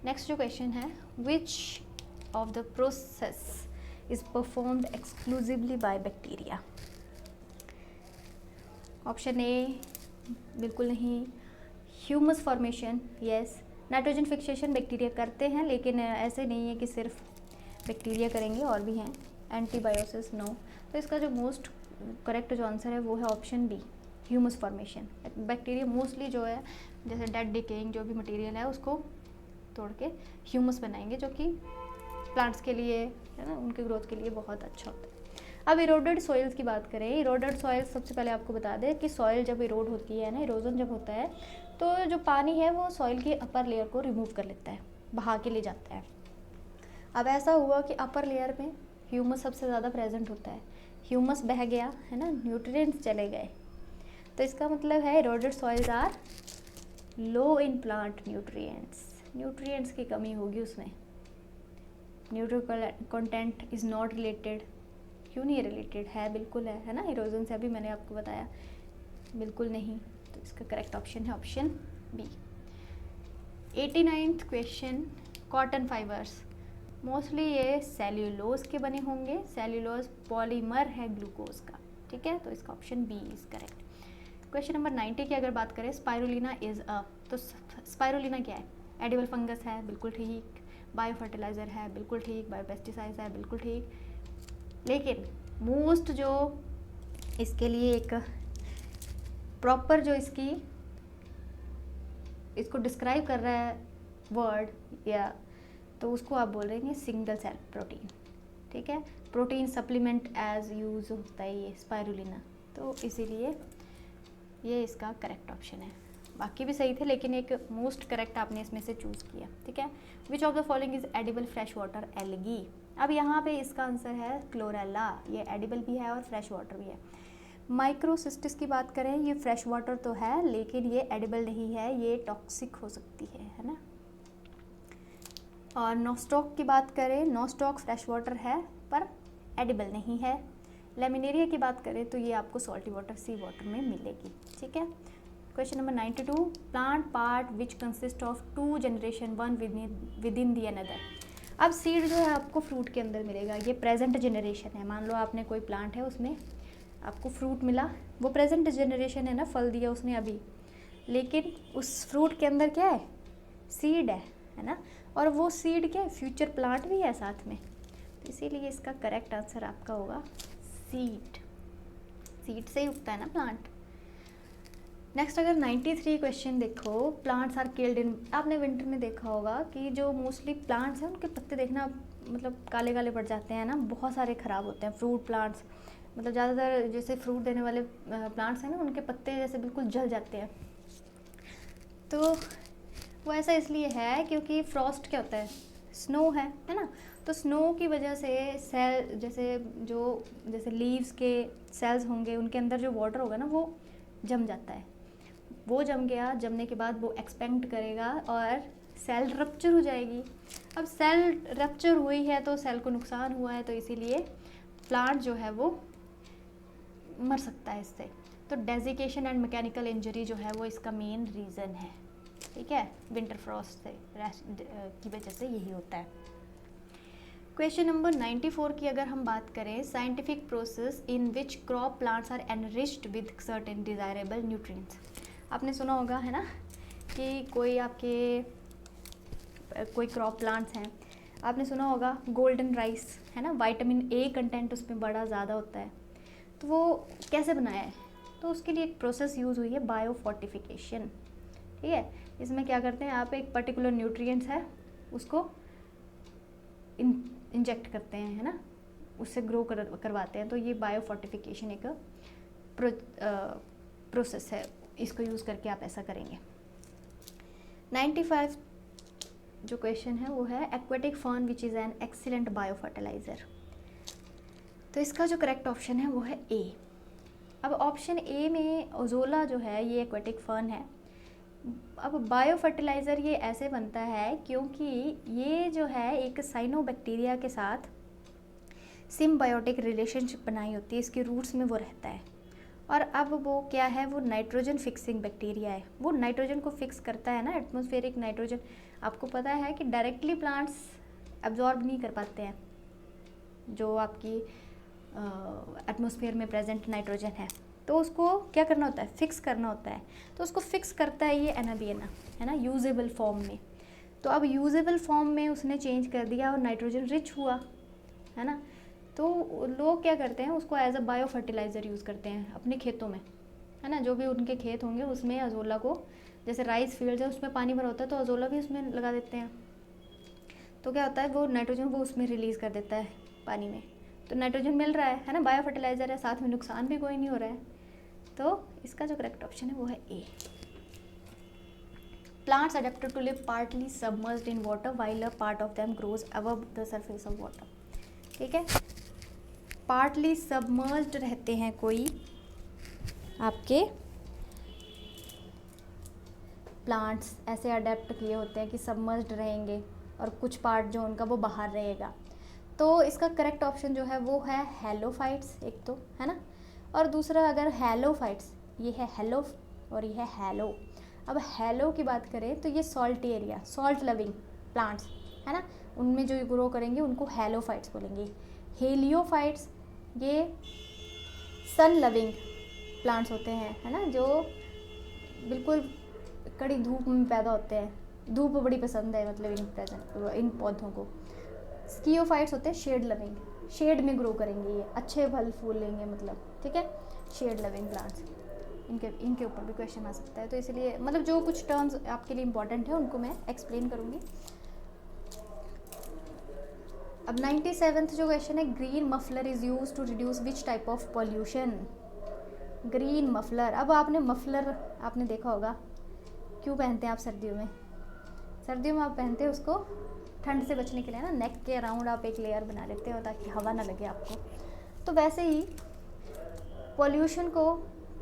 नेक्स्ट जो क्वेश्चन है, विच of the process is performed exclusively by bacteria? Option A बिल्कुल नहीं, humus formation yes, nitrogen fixation bacteria करते हैं लेकिन ऐसे नहीं है कि सिर्फ बैक्टीरिया करेंगे, और भी हैं, एंटीबायोसिस नो। तो इसका जो मोस्ट करेक्ट जो आंसर है वो है option B, humus formation. Bacteria mostly जो है जैसे डेड डिकेइंग जो भी मटेरियल है उसको तोड़ के ह्यूमस बनाएंगे, जो कि प्लांट्स के लिए, है ना, उनके ग्रोथ के लिए बहुत अच्छा होता है। अब इरोडेड सॉइल्स की बात करें, इरोडेड सॉइल सबसे पहले आपको बता दें कि सॉइल जब इरोड होती है ना, इरोजन जब होता है तो जो पानी है वो सॉइल की अपर लेयर को रिमूव कर लेता है, बहा के ले जाता है। अब ऐसा हुआ कि अपर लेयर में ह्यूमस सबसे ज़्यादा प्रेजेंट होता है, ह्यूमस बह गया, है ना, न्यूट्रिएंट्स चले गए। तो इसका मतलब है eroded soils are low in plant nutrients, nutrients की कमी होगी उसमें। Nutrient content is not related, क्यों नहीं रिलेटेड है, बिल्कुल है ना, इरोजन से अभी मैंने आपको बताया, बिल्कुल नहीं। तो इसका करेक्ट ऑप्शन है option B. 89th question, cotton fibres, mostly ये सेल्यूलोज के बने होंगे, सेल्यूलोज पॉलीमर है ग्लूकोज का, ठीक है, तो इसका option B is correct. Question number 90 की अगर बात करें, स्पाइरुलिना इज अ, तो स्पाइरुलिना क्या है, एडिबल फंगस है, बिल्कुल ठीक, बायो फर्टिलाइज़र है, बिल्कुल ठीक, बायो पेस्टिसाइड्स है, बिल्कुल ठीक। लेकिन मोस्ट जो इसके लिए एक प्रॉपर जो इसको डिस्क्राइब कर रहा है वर्ड, या तो उसको आप बोल रहे हैं सिंगल सेल प्रोटीन, ठीक है, प्रोटीन सप्लीमेंट एज यूज होता है ये स्पाइरुलिना, तो इसीलिए ये इसका करेक्ट ऑप्शन है। बाकी भी सही थे लेकिन एक मोस्ट करेक्ट आपने इसमें से चूज़ किया, ठीक है। विच of the following is edible fresh water algae? अब यहाँ पे इसका आंसर है क्लोरेला, ये एडिबल भी है और फ्रेश वाटर भी है। माइक्रोसिस्टिस की बात करें, ये फ्रेश वाटर तो है लेकिन ये एडिबल नहीं है, ये टॉक्सिक हो सकती है ना। और नोस्टॉक की बात करें, नोस्टॉक फ्रेश वाटर है पर एडिबल नहीं है। लेमिनेरिया की बात करें तो ये आपको सॉल्टी वाटर, सी वाटर में मिलेगी, ठीक है। Question number 92, plant part which consist of 2 generation, one with in the another. अब सीड जो है आपको फ्रूट के अंदर मिलेगा, ये प्रेजेंट जनरेशन है। मान लो आपने कोई प्लांट है उसमें आपको फ्रूट मिला, वो प्रेजेंट जनरेशन है ना, फल दिया उसने अभी, लेकिन उस फ्रूट के अंदर क्या है, सीड है ना, और वो सीड क्या है, फ्यूचर प्लांट भी है साथ में, तो इसीलिए इसका करेक्ट आंसर आपका होगा सीड। सीड से ही उगता है ना प्लांट। नेक्स्ट अगर 93 क्वेश्चन देखो, प्लांट्स आर किल्ड इन, आपने विंटर में देखा होगा कि जो मोस्टली प्लांट्स हैं उनके पत्ते देखना मतलब काले काले पड़ जाते हैं ना, बहुत सारे ख़राब होते हैं। फ्रूट प्लांट्स मतलब ज़्यादातर जैसे फ्रूट देने वाले प्लांट्स हैं ना, उनके पत्ते जैसे बिल्कुल जल जाते हैं। तो वो ऐसा इसलिए है क्योंकि फ्रॉस्ट क्या होता है, स्नो है ना, तो स्नो की वजह से सेल जैसे लीव्स के सेल्स होंगे, उनके अंदर जो वाटर होगा ना वो जम जाता है। वो जम गया, जमने के बाद वो एक्सपेंड करेगा और सेल रप्चर हो जाएगी। अब सेल रप्चर हुई है तो सेल को नुकसान हुआ है, तो इसीलिए प्लांट जो है वो मर सकता है इससे। तो डेजिकेशन एंड मैकेनिकल इंजरी जो है वो इसका मेन रीज़न है, ठीक है। विंटर फ्रॉस्ट से की वजह से यही होता है। क्वेश्चन नंबर 94 की अगर हम बात करें, scientific process in which crop plants are enriched with certain desirable nutrients. आपने सुना होगा है ना कि कोई आपके कोई क्रॉप प्लांट्स हैं, आपने सुना होगा गोल्डन राइस है ना, विटामिन ए कंटेंट उसमें बड़ा ज़्यादा होता है। तो वो कैसे बनाया है, तो उसके लिए एक प्रोसेस यूज़ हुई है, बायो फोर्टिफिकेशन, ठीक है। इसमें क्या करते हैं, आप एक पर्टिकुलर न्यूट्रिएंट्स है उसको इंजेक्ट करते हैं है ना, उससे ग्रो करवाते हैं। तो ये बायो फोर्टिफिकेशन एक प्रोसेस है, इसको यूज़ करके आप ऐसा करेंगे। 95 जो क्वेश्चन है वो है aquatic fern which is an excellent bio fertiliser. तो इसका जो करेक्ट ऑप्शन है वो है ए। अब ऑप्शन ए में ओजोला जो है ये एक्वेटिक फर्न है। अब बायो फर्टिलाइज़र ये ऐसे बनता है क्योंकि ये जो है एक साइनोबैक्टीरिया के साथ सिम्बायोटिक रिलेशनशिप बनाई होती है, इसके रूट्स में वो रहता है। और अब वो क्या है, वो नाइट्रोजन फिक्सिंग बैक्टीरिया है, वो नाइट्रोजन को फिक्स करता है ना, एटमॉस्फेरिक नाइट्रोजन। आपको पता है कि डायरेक्टली प्लांट्स एब्जॉर्ब नहीं कर पाते हैं जो आपकी एटमॉस्फेयर में प्रेजेंट नाइट्रोजन है, तो उसको क्या करना होता है, फिक्स करना होता है। तो उसको फिक्स करता है ये एनाबियना है ना, यूजेबल फॉर्म में। तो अब यूजेबल फॉर्म में उसने चेंज कर दिया और नाइट्रोजन रिच हुआ है ना। तो लोग क्या करते हैं, उसको as a bio fertiliser use करते हैं अपने खेतों में है ना। जो भी उनके खेत होंगे उसमें अजोला को, जैसे राइस फील्ड है उसमें पानी भरा होता है तो अजोला भी उसमें लगा देते हैं। तो क्या होता है, वो नाइट्रोजन वो उसमें रिलीज़ कर देता है पानी में, तो नाइट्रोजन मिल रहा है ना, बायो फर्टिलाइज़र है, साथ में नुकसान भी कोई नहीं हो रहा है। तो इसका जो करेक्ट ऑप्शन है वो है A. Plants adapted to live partly submerged in water while a part of them grows above the surface of water, ठीक है। पार्टली सबमर्ज्ड रहते हैं कोई आपके प्लांट्स, ऐसे अडेप्ट किए होते हैं कि सबमर्ज्ड रहेंगे और कुछ पार्ट जो उनका वो बाहर रहेगा। तो इसका करेक्ट ऑप्शन जो है वो है हैलोफाइट्स, एक तो है ना, और दूसरा अगर हैलोफाइट्स, ये है हेलो और ये है हैलो। अब हैलो की बात करें तो ये salt area, salt loving plants है ना, उनमें जो ग्रो करेंगे उनको हैलोफाइट्स बोलेंगे। हेलियोफाइट्स ये सन लविंग प्लांट्स होते हैं है ना, जो बिल्कुल कड़ी धूप में पैदा होते हैं, धूप बड़ी पसंद है मतलब इन पौधों को। स्कियोफाइट्स होते हैं शेड लविंग, शेड में ग्रो करेंगे, ये अच्छे फल फूल लेंगे मतलब, ठीक है। शेड लविंग प्लांट्स, इनके ऊपर भी क्वेश्चन आ सकता है, तो इसलिए मतलब जो कुछ टर्म्स आपके लिए इंपॉर्टेंट है उनको मैं एक्सप्लेन करूँगी। अब 97th जो क्वेश्चन है, green muffler is use to reduce which type of pollution. Green muffler, अब आपने मफलर आपने देखा होगा, क्यों पहनते हैं आप सर्दियों में, सर्दियों में आप पहनते हैं उसको ठंड से बचने के लिए ना, नेक के अराउंड आप एक लेयर बना लेते हो ताकि हवा ना लगे आपको। तो वैसे ही पॉल्यूशन को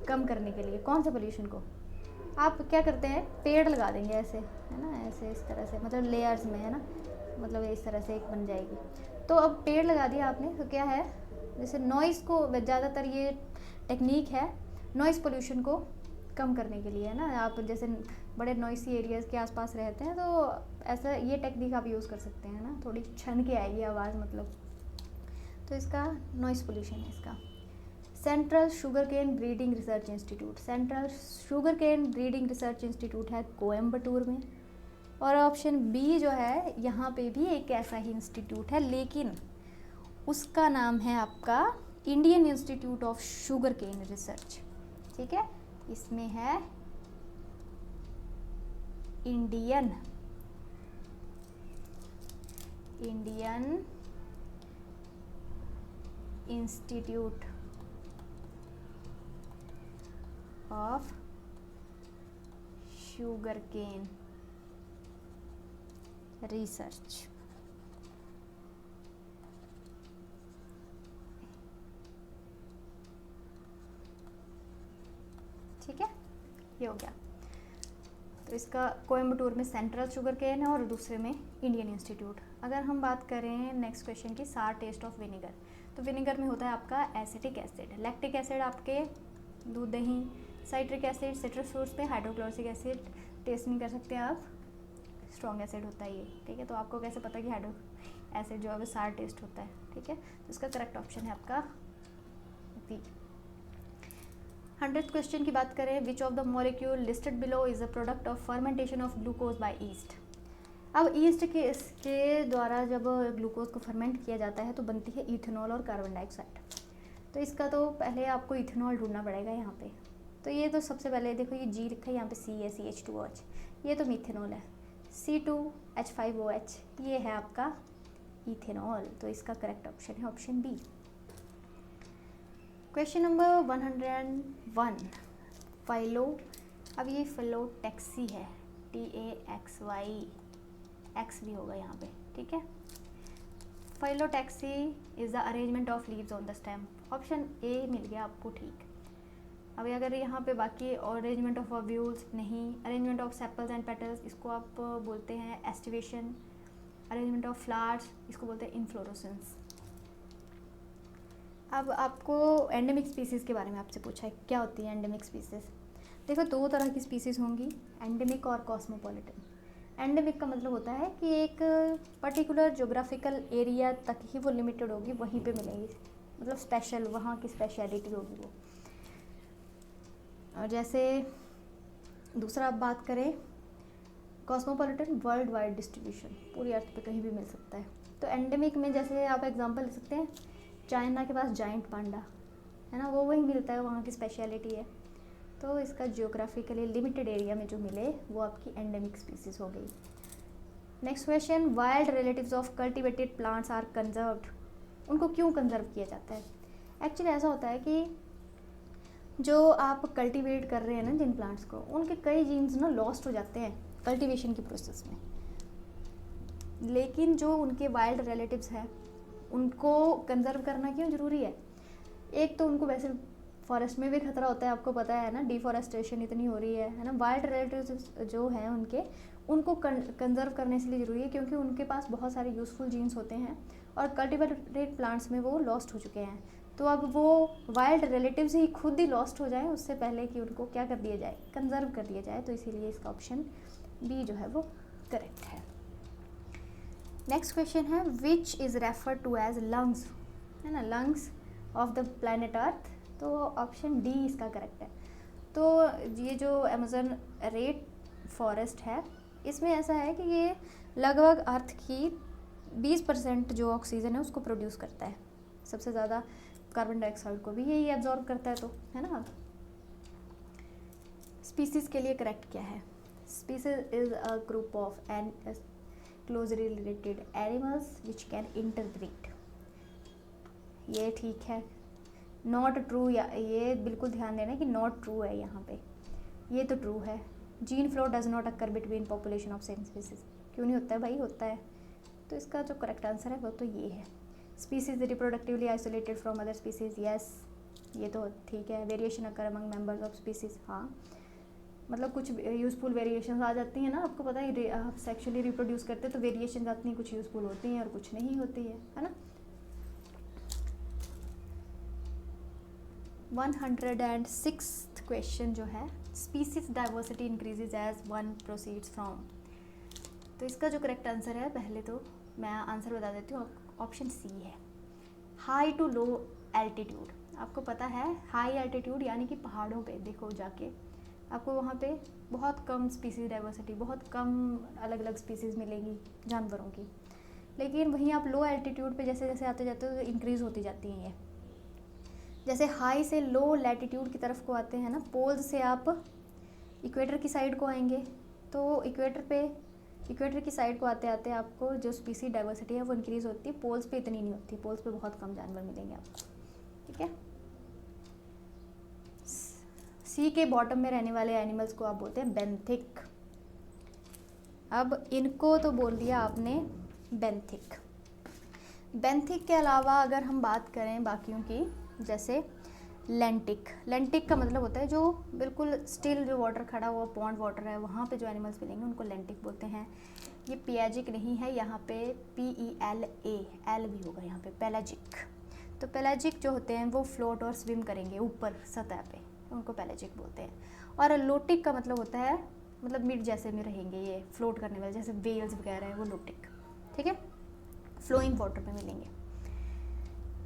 कम करने के लिए, कौन सा पॉल्यूशन को, आप क्या करते हैं, पेड़ लगा देंगे ऐसे है ना, ऐसे इस तरह से मतलब लेयर्स में है ना, मतलब इस तरह से एक बन जाएगी। तो अब पेड़ लगा दिया आपने तो क्या है, जैसे नॉइज़ को, ज़्यादातर ये टेक्निक है नॉइज़ पोल्यूशन को कम करने के लिए है ना। आप जैसे बड़े नॉइसी एरियाज़ के आसपास रहते हैं तो ऐसा ये टेक्निक आप यूज़ कर सकते हैं ना, थोड़ी छन के आएगी आवाज़ मतलब। तो इसका नॉइज़ पोल्यूशन है इसका। Central Sugar Cane Breeding Research Institute, Central Sugar Cane Breeding Research Institute है कोयम्बटूर में। और ऑप्शन बी जो है, यहाँ पे भी एक ऐसा ही इंस्टीट्यूट है लेकिन उसका नाम है आपका Indian Institute of Sugar Cane Research, ठीक है। इसमें है Indian Institute of Sugar Cane Research, ठीक है, ये हो गया। तो इसका कोयम्बटूर में सेंट्रल शुगर केन है और दूसरे में इंडियन इंस्टीट्यूट। अगर हम बात करें नेक्स्ट क्वेश्चन की, सार टेस्ट ऑफ विनेगर, तो विनेगर में होता है आपका एसिटिक एसिड, लैक्टिक एसिड आपके दूध दही, साइट्रिक एसिड सिट्रस फ्रूट्स पे, हाइड्रोक्लोरिक एसिड टेस्ट नहीं कर सकते आप, स्ट्रॉन्ग एसिड होता है ये, ठीक है। तो आपको कैसे पता कि हाइड्रो एसिड जो है वो सार टेस्ट होता है, ठीक है। तो इसका करेक्ट ऑप्शन है आपका बी। 100th क्वेश्चन की बात करें, which of the molecule listed below is a product of fermentation of glucose by yeast. अब ईस्ट के द्वारा जब ग्लूकोज को फर्मेंट किया जाता है तो बनती है इथेनॉल और कार्बन डाइऑक्साइड। तो इसका तो पहले आपको इथेनॉल ढूंढना पड़ेगा यहाँ पे। तो ये तो सबसे पहले देखो, ये जी लिखा है, यहाँ पे सी है, CH2OH, ये तो मीथेनॉल है, C2H5OH, ये है आपका इथेनॉल। तो इसका करेक्ट ऑप्शन है ऑप्शन बी। क्वेश्चन नंबर 101, फाइलो, अब ये फिलोटैक्सी है, TAXY, एक्स भी होगा यहाँ पे, ठीक है। Phyllotaxy is the arrangement of leaves on the stem, option A मिल गया आपको, ठीक। अभी अगर यहाँ पे बाकी अरेंजमेंट ऑफ ओव्यूल्स नहीं, arrangement of sepals and petals, इसको आप बोलते हैं एस्टिवेशन, अरेंजमेंट ऑफ फ्लावर्स, इसको बोलते हैं इन्फ्लोरेसेंस। अब आपको एंडेमिक स्पीसीज़ के बारे में आपसे पूछा है, क्या होती है एंडेमिक स्पीसीज़। देखो, दो तरह की स्पीसीज़ होंगी, एंडेमिक और कॉस्मोपॉलिटन। एंडेमिक का मतलब होता है कि एक पर्टिकुलर जोग्राफिकल एरिया तक ही वो लिमिटेड होगी, वहीं पे मिलेंगी, मतलब स्पेशल, वहाँ की स्पेशलिटी होगी वो। और जैसे दूसरा आप बात करें कॉस्मोपॉलिटन, वर्ल्ड वाइड डिस्ट्रीब्यूशन, पूरी अर्थ पे कहीं भी मिल सकता है। तो एंडेमिक में जैसे आप एग्जांपल ले सकते हैं, चाइना के पास जाइंट पांडा है ना, वो वहीं मिलता है, वहाँ की स्पेशलिटी है। तो इसका जियोग्राफिकली लिमिटेड एरिया में जो मिले वो आपकी एंडेमिक स्पीसीज हो गई। Next question, wild relatives of cultivated plants are conserved, उनको क्यों कंजर्व किया जाता है। एक्चुअली ऐसा होता है कि जो आप कल्टीवेट कर रहे हैं ना जिन प्लांट्स को, उनके कई जीन्स ना लॉस्ट हो जाते हैं कल्टीवेशन की प्रोसेस में, लेकिन जो उनके वाइल्ड रिलेटिव्स हैं उनको कंजर्व करना क्यों ज़रूरी है। एक तो उनको वैसे फॉरेस्ट में भी खतरा होता है, आपको पता है ना, डिफॉरेस्टेशन इतनी हो रही है ना। वाइल्ड रिलेटिव्स जो हैं उनको कंजर्व करने इसलिए ज़रूरी है क्योंकि उनके पास बहुत सारे यूज़फुल जीन्स होते हैं और कल्टिवेटेड प्लांट्स में वो लॉस्ट हो चुके हैं। तो अब वो वाइल्ड रिलेटिव्स ही खुद ही लॉस्ट हो जाए उससे पहले कि उनको क्या कर दिया जाए, कंजर्व कर दिया जाए। तो इसीलिए इसका ऑप्शन बी जो है वो करेक्ट है। नेक्स्ट क्वेश्चन है, which is refer to as lungs, है ना, lungs of the planet earth. तो ऑप्शन डी इसका करेक्ट है। तो ये जो अमेज़न रेन फॉरेस्ट है, इसमें ऐसा है कि ये लगभग अर्थ की 20% जो ऑक्सीजन है उसको प्रोड्यूस करता है, सबसे ज़्यादा कार्बन डाइऑक्साइड को भी यही एब्जॉर्ब करता है, तो है ना। स्पीसीज के लिए करेक्ट क्या है, species is a group of an closely related animals which can interbreed, ये ठीक है। नॉट ट्रू, या ये बिल्कुल ध्यान देना कि नॉट ट्रू है यहाँ पे, ये तो ट्रू है। Gene flow does not occur between population of same species, क्यों नहीं होता है भाई, होता है। तो इसका जो करेक्ट आंसर है वो तो ये है। Species reproductively isolated from other species, yes, ये तो ठीक है। Variation occur among members of species, हाँ, मतलब कुछ यूज़फुल वेरिएशंस आ जाती हैं ना, आपको पता है, आप सेक्सुअली रिप्रोड्यूस करते हैं तो वेरिएशन आती हैं, कुछ यूज़फुल होती हैं और कुछ नहीं होती है ना। 106th क्वेश्चन जो है, species diversity increases as one proceeds from. तो इसका जो करेक्ट आंसर है, पहले तो मैं आंसर बता देती हूँ, ऑप्शन सी है, हाई टू लो एल्टीट्यूड। आपको पता है हाई एल्टीट्यूड यानी कि पहाड़ों पे देखो जाके, आपको वहाँ पे बहुत कम स्पीसीज डाइवर्सिटी, बहुत कम अलग अलग स्पीसीज़ मिलेंगी जानवरों की, लेकिन वहीं आप लो एल्टीट्यूड पे जैसे जैसे आते जाते हो इंक्रीज़ होती जाती हैं ये। जैसे हाई से लो लैटिट्यूड की तरफ को आते हैं ना, पोल्स से आप इक्वेटर की साइड को आएंगे, तो इक्वेटर की साइड को आते आते आपको जो स्पीसी डाइवर्सिटी है वो इंक्रीज़ होती है, पोल्स पे इतनी नहीं होती, पोल्स पे बहुत कम जानवर मिलेंगे आपको, ठीक है। सी के बॉटम में रहने वाले एनिमल्स को आप बोलते हैं बेंथिक। अब इनको तो बोल दिया आपने बेंथिक। बेंथिक के अलावा अगर हम बात करें बाकियों की, जैसे लेंटिक, लेंटिक का मतलब होता है जो बिल्कुल स्टिल जो वाटर खड़ा हुआ पॉन्ड वाटर है वहाँ पे जो एनिमल्स मिलेंगे उनको लेंटिक बोलते हैं। ये पेलाजिक नहीं है, यहाँ पे PELA एल भी होगा यहाँ पे, पेलाजिक। तो पेलाजिक जो होते हैं वो फ्लोट और स्विम करेंगे ऊपर सतह पे, उनको पेलाजिक बोलते हैं। और लोटिक का मतलब होता है मतलब मिड जैसे में रहेंगे ये, फ्लोट करने वाले, जैसे वेल्स वगैरह है वो लोटिक, ठीक है, फ्लोइंग वाटर में मिलेंगे।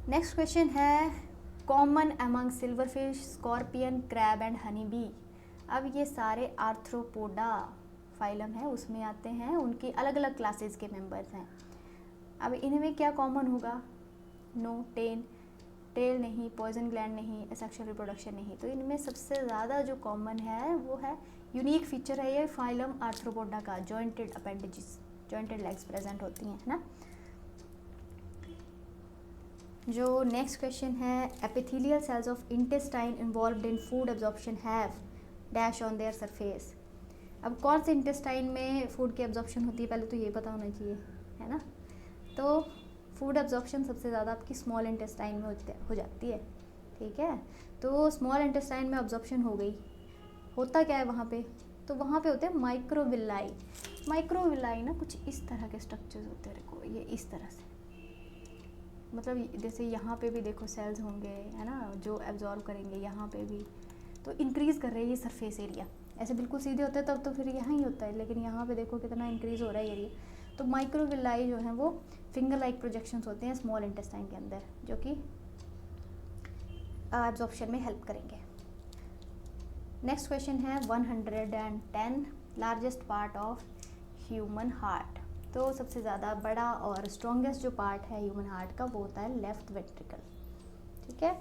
नेक्स्ट क्वेश्चन है common among silverfish, scorpion, crab and honey bee. अब ये सारे आर्थ्रोपोडा फाइलम है उसमें आते हैं, उनकी अलग अलग क्लासेस के मेंबर्स हैं। अब इनमें क्या कॉमन होगा? नो, टेल नहीं, पॉइजन ग्लैंड नहीं, सेक्सुअल रिप्रोडक्शन नहीं। तो इनमें सबसे ज़्यादा जो कॉमन है वो है, यूनिक फीचर है ये फाइलम आर्थ्रोपोडा का, jointed appendages, jointed legs present होती हैं, है ना। जो नेक्स्ट क्वेश्चन है epithelial cells of intestine involved in food absorption have dash on their surface. अब कौन से इंटेस्टाइन में फूड की एब्जॉर्प्शन होती है, पहले तो ये पता होना चाहिए, है ना। तो फूड एब्जॉर्प्शन सबसे ज़्यादा आपकी स्मॉल इंटेस्टाइन में हो जाती है, ठीक है। तो स्मॉल इंटेस्टाइन में एब्जॉर्प्शन हो गई, होता क्या है वहाँ पे? तो वहाँ पे होते हैं माइक्रोविलाई। माइक्रोविलाई ना कुछ इस तरह के स्ट्रक्चर्स होते हैं, देखो ये इस तरह से, मतलब जैसे यहाँ पे भी देखो सेल्स होंगे, है ना, जो एब्जॉर्व करेंगे, यहाँ पे भी तो इंक्रीज़ कर रहे हैं ये सरफेस एरिया। ऐसे बिल्कुल सीधे होते हैं तब तो फिर यहाँ ही होता है, लेकिन यहाँ पे देखो कितना इंक्रीज़ हो रहा है एरिया। तो माइक्रोविलाई जो है वो फिंगर लाइक प्रोजेक्शंस होते हैं स्मॉल इंटेस्टाइन के अंदर, जो कि एब्जॉर्प्शन में हेल्प करेंगे। नेक्स्ट क्वेश्चन है 110 largest part of human heart. तो सबसे ज़्यादा बड़ा और स्ट्रॉन्गेस्ट जो पार्ट है ह्यूमन हार्ट का वो होता है लेफ्ट वेंट्रिकल, ठीक है।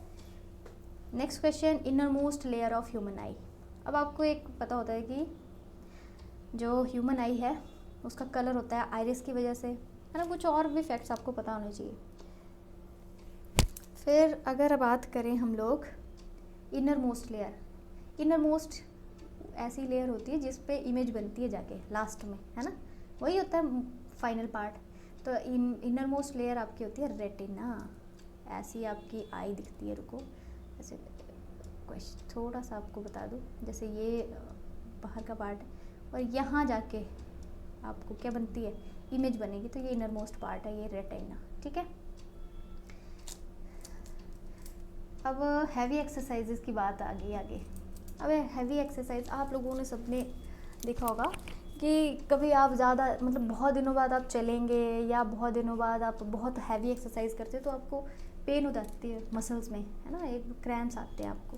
Next question inner most layer of human आई। अब आपको एक पता होता है कि जो ह्यूमन आई है उसका कलर होता है आइरिस की वजह से, है ना, कुछ और भी फैक्ट्स आपको पता होने चाहिए। फिर अगर बात करें हम लोग inner most layer, inner most ऐसी लेयर होती है जिस पे इमेज बनती है जाके लास्ट में, है ना, वही होता है फाइनल पार्ट। तो इनर मोस्ट लेयर आपकी होती है रेटिना, ऐसी आपकी आई दिखती है। रुको ऐसे थोड़ा सा आपको बता दूँ, जैसे ये बाहर का पार्ट है और यहाँ जाके आपको क्या बनती है, इमेज बनेगी, तो ये इनर मोस्ट पार्ट है, ये रेटिना, ठीक है। अब हैवी एक्सरसाइजेस की बात आ गई आगे। अब हैवी एक्सरसाइज आप लोगों ने सबने देखा होगा कि कभी आप ज़्यादा मतलब बहुत दिनों बाद आप चलेंगे या बहुत दिनों बाद आप बहुत हैवी एक्सरसाइज करते हो तो आपको पेन हो जाती है मसल्स में, है ना, एक क्रैम्प्स आते हैं आपको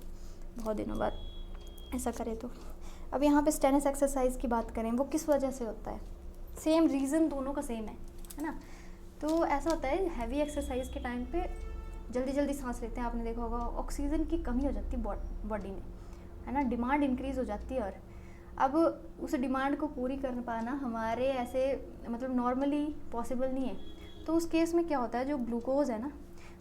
बहुत दिनों बाद ऐसा करें तो। अब यहाँ पे स्टेनस एक्सरसाइज की बात करें, वो किस वजह से होता है? सेम रीज़न दोनों का सेम है ना। तो ऐसा होता है हैवी एक्सरसाइज के टाइम पे जल्दी जल्दी सांस लेते हैं, आपने देखा होगा, ऑक्सीजन की कमी हो जाती है बॉडी में, है ना, डिमांड इंक्रीज़ हो जाती है। और अब उस डिमांड को पूरी कर पाना हमारे ऐसे मतलब नॉर्मली पॉसिबल नहीं है। तो उस केस में क्या होता है, जो ग्लूकोज है ना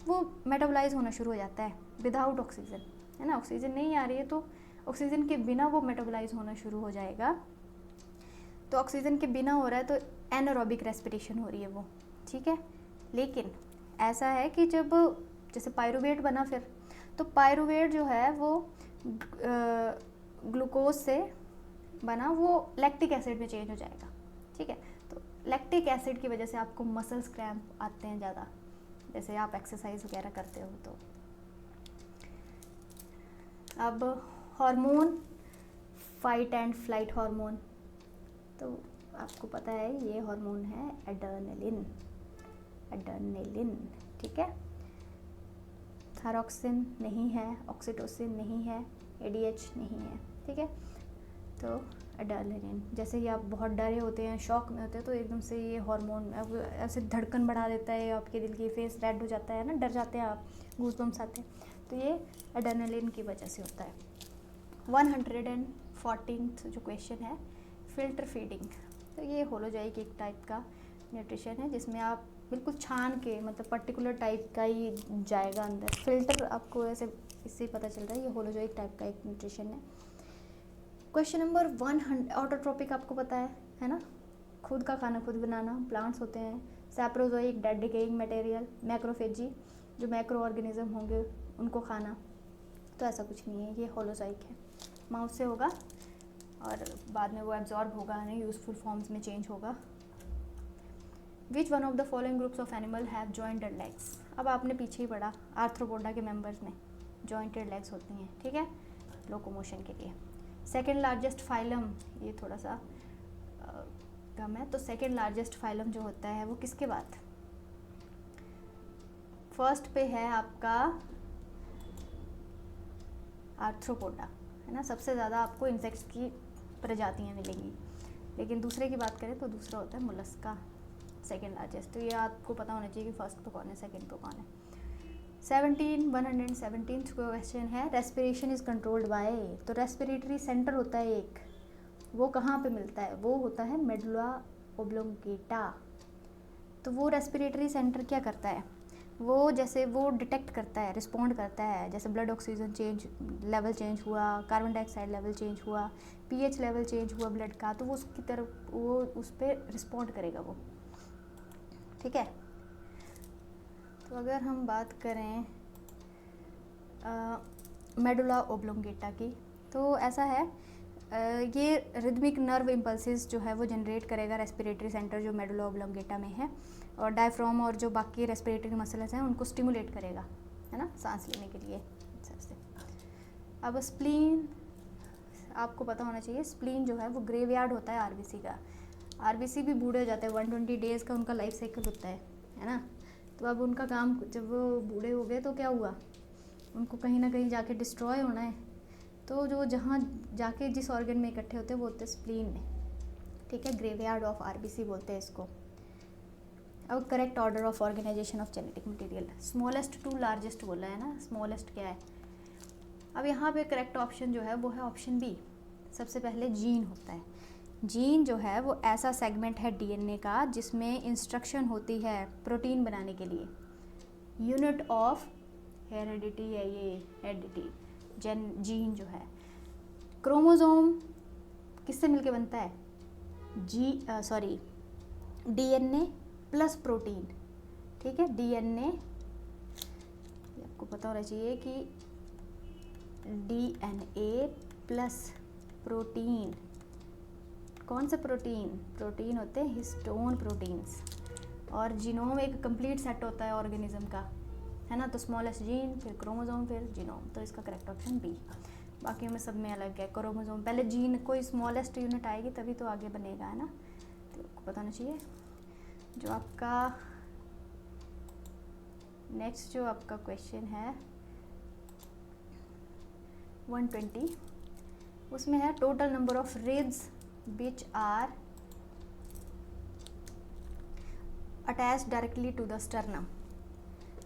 वो मेटाबोलाइज होना शुरू हो जाता है विदाउट ऑक्सीजन, है ना, ऑक्सीजन नहीं आ रही है तो ऑक्सीजन के बिना वो मेटाबोलाइज होना शुरू हो जाएगा। तो ऑक्सीजन के बिना हो रहा है तो एनारोबिक रेस्पिरेशन हो रही है वो, ठीक है। लेकिन ऐसा है कि जब जैसे पायरुवेट बना, फिर तो पायरुवेट जो है वो ग्लूकोज से बना, वो लैक्टिक एसिड में चेंज हो जाएगा, ठीक है। तो लैक्टिक एसिड की वजह से आपको मसल्स क्रैम्प आते हैं ज़्यादा, जैसे आप एक्सरसाइज वगैरह करते हो तो। अब hormone, fight and flight hormone, तो आपको पता है ये हार्मोन है एड्रेनलिन, ठीक है। थायरॉक्सिन नहीं है, ऑक्सीटोसिन नहीं है, ADH नहीं है, ठीक है। तो एड्रेनलिन, जैसे ही आप बहुत डरे होते हैं, शॉक में होते हैं, तो एकदम से ये हार्मोन ऐसे धड़कन बढ़ा देता है, आपके दिल की फेस रेड हो जाता है ना, डर जाते हैं आप, गूज़बम्स आते हैं, तो ये एड्रेनलिन की वजह से होता है। 114th जो क्वेश्चन है फिल्टर फीडिंग। तो ये होलोजोइक एक टाइप का न्यूट्रिशन है जिसमें आप बिल्कुल छान के मतलब पर्टिकुलर टाइप का ही जाएगा अंदर। फिल्टर आपको ऐसे इससे पता चल रहा है ये होलोजोइक टाइप का एक न्यूट्रिशन है। क्वेश्चन नंबर 100, ऑटोट्रोपिक आपको पता है ना, खुद का खाना खुद बनाना, प्लांट्स होते हैं। सैप्रोजोइक डेड डिकेइंग मटेरियल, मैक्रोफेजी जो मैक्रो ऑर्गेनिज्म होंगे उनको खाना। तो ऐसा कुछ नहीं है, ये होलोजाइक है, माउथ से होगा और बाद में वो एब्जॉर्ब होगा, यानी यूजफुल फॉर्म्स में चेंज होगा। Which one of the following groups of animal have jointed legs. अब आपने पीछे ही पढ़ा, आर्थ्रोपोडा के मेंबर्स में जॉइंटेड लेग्स होती हैं, ठीक है, लोकोमोशन के लिए। सेकेंड लार्जेस्ट फाइलम, ये थोड़ा सा कम है, तो सेकेंड लार्जेस्ट फाइलम जो होता है वो किसके बाद, फर्स्ट पे है आपका आर्थ्रोपोडा, है ना, सबसे ज़्यादा आपको इंसेक्ट्स की प्रजातियां मिलेंगी। लेकिन दूसरे की बात करें तो दूसरा होता है मोलस्का, सेकेंड लार्जेस्ट। तो ये आपको पता होना चाहिए कि फर्स्ट पे कौन है, सेकेंड पे कौन है। 117 क्वेश्चन है, रेस्पिरेशन इज़ कंट्रोल्ड बाय। तो रेस्पिरेटरी सेंटर होता है एक, वो कहाँ पे मिलता है, वो होता है मेडुला ओब्लोंगेटा। तो वो रेस्पिरेटरी सेंटर क्या करता है, वो जैसे वो डिटेक्ट करता है, रिस्पॉन्ड करता है, जैसे ब्लड ऑक्सीजन लेवल चेंज हुआ, कार्बन डाइऑक्साइड लेवल चेंज हुआ, पीएच लेवल चेंज हुआ ब्लड का, तो वो उसकी तरफ वो उस पर रिस्पॉन्ड करेगा वो, ठीक है। तो अगर हम बात करें मेडुला ओब्लोंगेटा की, तो ऐसा है, ये रिदमिक नर्व इम्पल्सेस जो है वो जनरेट करेगा रेस्पिरेटरी सेंटर जो मेडुला ओब्लोंगेटा में है, और डायफ्राम और जो बाकी रेस्पिरेटरी मसल्स हैं उनको स्टिमुलेट करेगा, है ना, सांस लेने के लिए से। अब स्प्लीन आपको पता होना चाहिए, स्प्लीन जो है वो ग्रेवयार्ड होता है आरबीसी का। आरबीसी भी बूढ़े हो जाते हैं, 120 डेज़ का उनका लाइफ साइकिल होता है ना। तो अब उनका काम, जब वो बूढ़े हो गए तो क्या हुआ, उनको कहीं ना कहीं जाके डिस्ट्रॉय होना है, तो जो जहाँ जाके जिस ऑर्गन में इकट्ठे होते हैं वो होते हैं स्प्लीन में, ठीक है, ग्रेवयार्ड ऑफ आरबीसी बोलते हैं इसको। अब correct order of organisation of genetic material, smallest to largest बोला है ना, स्मॉलेस्ट क्या है। अब यहाँ पे करेक्ट ऑप्शन जो है वो है ऑप्शन बी, सबसे पहले जीन होता है। जीन जो है वो ऐसा सेगमेंट है डीएनए का जिसमें इंस्ट्रक्शन होती है प्रोटीन बनाने के लिए, यूनिट ऑफ हेरिडिटी है ये, हेरिडिटी जीन जो है। क्रोमोसोम किससे मिलके बनता है, डीएनए प्लस प्रोटीन, ठीक है, डीएनए, आपको पता होना चाहिए कि डीएनए प्लस प्रोटीन, कौन से प्रोटीन होते हैं हिस्टोन प्रोटीन्स, और जीनोम एक कंप्लीट सेट होता है ऑर्गेनिज्म का, है ना। तो स्मॉलेस्ट जीन, फिर क्रोमोसोम, फिर जीनोम, तो इसका करेक्ट ऑप्शन बी। बाकियों में सब में अलग है, क्रोमोसोम पहले जीन कोई स्मॉलेस्ट यूनिट आएगी तभी तो आगे बनेगा, है ना, तो आपको पता होना चाहिए। जो आपका नेक्स्ट जो आपका क्वेश्चन है 120, उसमें है total number of ribs which are attach directly to the sternum.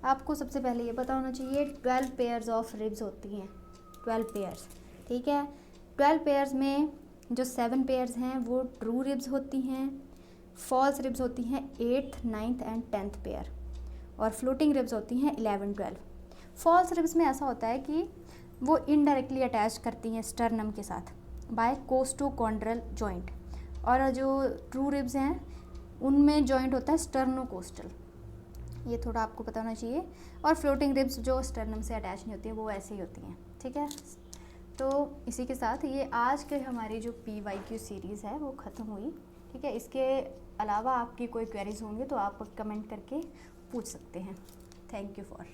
आपको सबसे पहले ये पता होना चाहिए 12 पेयर्स ऑफ रिब्स होती हैं, 12 पेयर्स, ठीक है। 12 पेयर्स में जो 7 पेयर्स हैं वो ट्रू रिब्स होती हैं, फॉल्स रिब्स होती हैं 8th, 9th and 10th pair, और फ्लोटिंग रिब्स होती हैं 11, 12। फॉल्स रिब्स में ऐसा होता है कि वो इनडायरेक्टली अटैच करती हैं स्टर्नम के साथ बाय कोस्टोकॉन्ड्रल जॉइंट, और जो ट्रू रिब्स हैं उनमें जॉइंट होता है स्टर्नोकोस्टल, ये थोड़ा आपको पता होना चाहिए। और फ्लोटिंग रिब्स जो स्टर्नम से अटैच नहीं होती है वो ऐसे ही होती हैं, ठीक है। तो इसी के साथ ये आज के हमारी जो PYQ सीरीज़ है वो ख़त्म हुई, ठीक है। इसके अलावा आपकी कोई क्वेरीज होंगे तो आप कमेंट करके पूछ सकते हैं। Thank you for